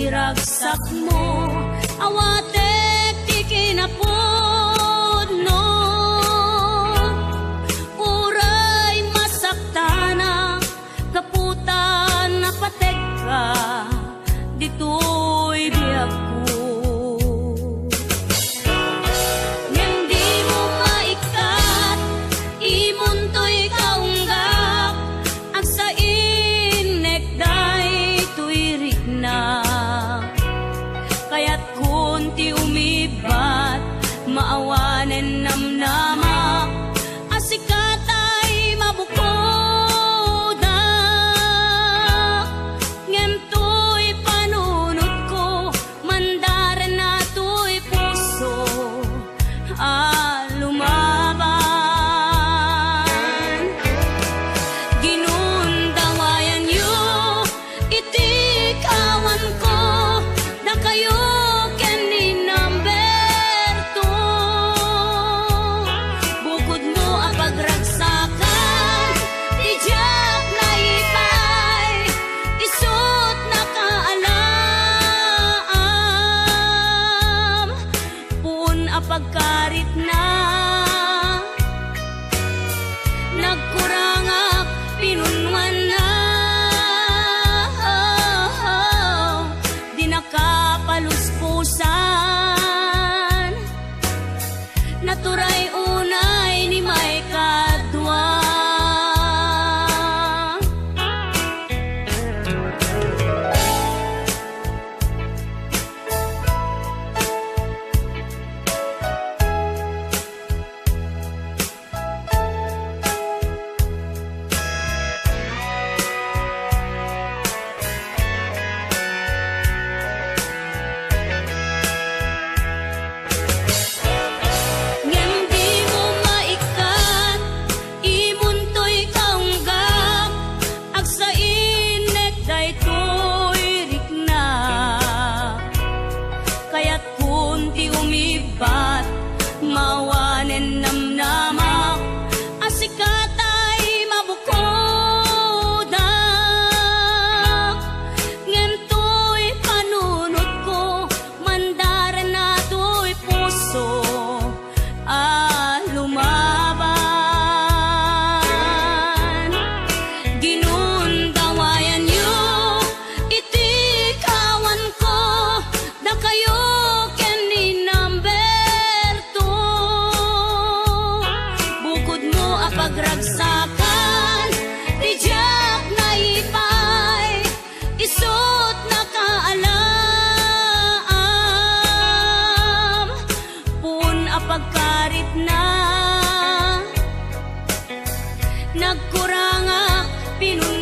iragsak mo, awatek ti kinapod no. Uray masaktana, kaputan na patek ka, dito'y biyag ko. Maawanen namnama, asikatay mabukoda. Ngem to'y panunod ko, mandaren na to'y puso, lumaban. Ginundawayan yu, itikawan ko, na kayo pagkarit na nagkurangak pinunwan na di nakapaluspusan naturay unay ni may kadwa. Mawanen namnama, asikatay mabukoda. Ngem to'y panunod ko, mandaren na to'y puso, lumaban. Ginundawayan yu, itikawan ko, da kayo pagragsakan, tijak na ipay, isot na kaalam, pun apagkarit na, nagkuranga pinun